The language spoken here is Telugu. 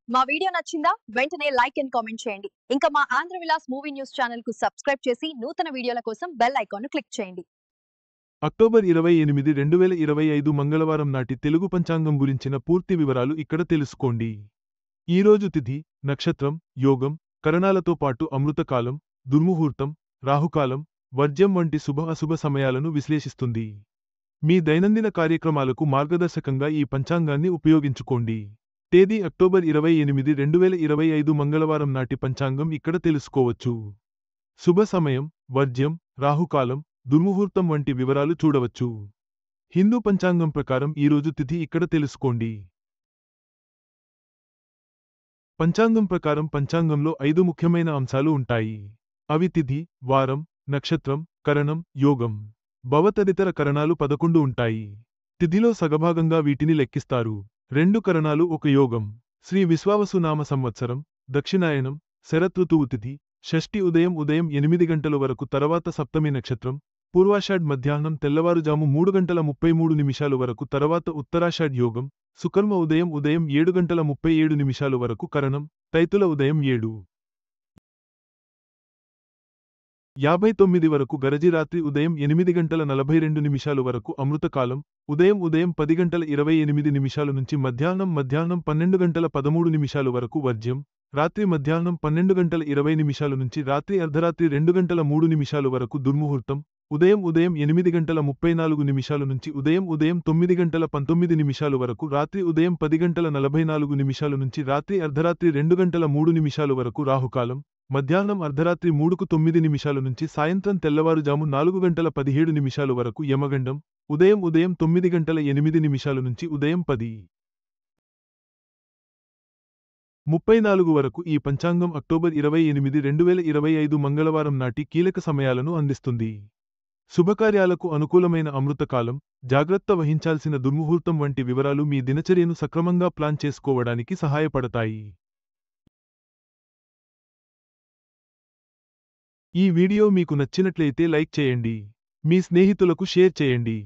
మా వీడియో నచ్చిందా? వెంటనే లైక్ అండ్ కామెంట్ చేయండి. ఇంకా మా ఆంధ్ర విలాస్ మూవీ న్యూస్ ఛానెల్‌కు సబ్స్క్రైబ్ చేసి నూతన వీడియోల కోసం బెల్ ఐకాన్‌ను క్లిక్ చేయండి. అక్టోబర్ 28, 2025 మంగళవారం నాటి తెలుగు పంచాంగం గురించిన పూర్తి వివరాలు ఇక్కడ తెలుసుకోండి. ఈరోజు తిథి, నక్షత్రం, యోగం, కరణాలతో పాటు అమృతకాలం, దుర్ముహూర్తం, రాహుకాలం, వర్జ్యం వంటి అశుభ సమయాలను విశ్లేషిస్తుంది. మీ దైనందిన కార్యక్రమాలకు మార్గదర్శకంగా ఈ పంచాంగాన్ని ఉపయోగించుకోండి. తేదీ అక్టోబర్ 28, 2025 మంగళవారం నాటి పంచాంగం ఇక్కడ తెలుసుకోవచ్చు. శుభ సమయం, వర్జ్యం, రాహుకాలం, దుర్ముహూర్తం వంటి వివరాలు చూడవచ్చు. హిందూ పంచాంగం ప్రకారం ఈరోజు తిథి ఇక్కడ తెలుసుకోండి. పంచాంగం ప్రకారం పంచాంగంలో 5 ముఖ్యమైన అంశాలు ఉంటాయి. అవి తిథి, వారం, నక్షత్రం, కరణం, యోగం. భవ తదితర కరణాలు 11 ఉంటాయి. తిథిలో సగభాగంగా వీటిని లెక్కిస్తారు. 2 కరణాలు ఒక యోగం. శ్రీ విశ్వావసు నామ సంవత్సరం, దక్షిణాయనం, శరతృతువు తిథి, షష్ఠి ఉదయం 8 గంటల వరకు తర్వాత సప్తమి నక్షత్రం, పూర్వాషాఢ్ మధ్యాహ్నం తెల్లవారుజాము 3 గంటల 33 వరకు తర్వాత ఉత్తరాషాఢ్ యోగం, సుకర్మ ఉదయం 7 గంటల 37 వరకు కరణం, తైతుల ఉదయం 7:59 వరకు గరజి రాత్రి ఉదయం 8 గంటల 42 వరకు అమృతకాలం, ఉదయం 10 గంటల 28 నుంచి మధ్యాహ్నం 12 గంటల 13 వరకు వర్జ్యం, రాత్రి మధ్యాహ్నం 12 గంటల 20 నుంచి రాత్రి అర్ధరాత్రి 2 గంటల 3 వరకు దుర్ముహూర్తం, ఉదయం 8 గంటల 34 నుంచి ఉదయం 9 గంటల 19 వరకు రాత్రి ఉదయం 10 గంటల 44 నుంచి రాత్రి అర్ధరాత్రి 2 గంటల 3 వరకు రాహుకాలం, మధ్యాహ్నం అర్ధరాత్రి 3:09 నుంచి సాయంత్రం తెల్లవారుజాము 4 గంటల 17 వరకు యమగండం, ఉదయం 9 గంటల 8 నుంచి ఉదయం 10:34 వరకు. ఈ పంచాంగం అక్టోబర్ 28, 2025 మంగళవారం నాటి కీలక సమయాలను అందిస్తుంది. శుభకార్యాలకు అనుకూలమైన అమృతకాలం, జాగ్రత్త వహించాల్సిన దుర్ముహూర్తం వంటి వివరాలు మీ దినచర్యను సక్రమంగా ప్లాన్ చేసుకోవడానికి సహాయపడతాయి. ఈ వీడియో మీకు నచ్చినట్లయితే లైక్ చేయండి. మీ స్నేహితులకు షేర్ చేయండి.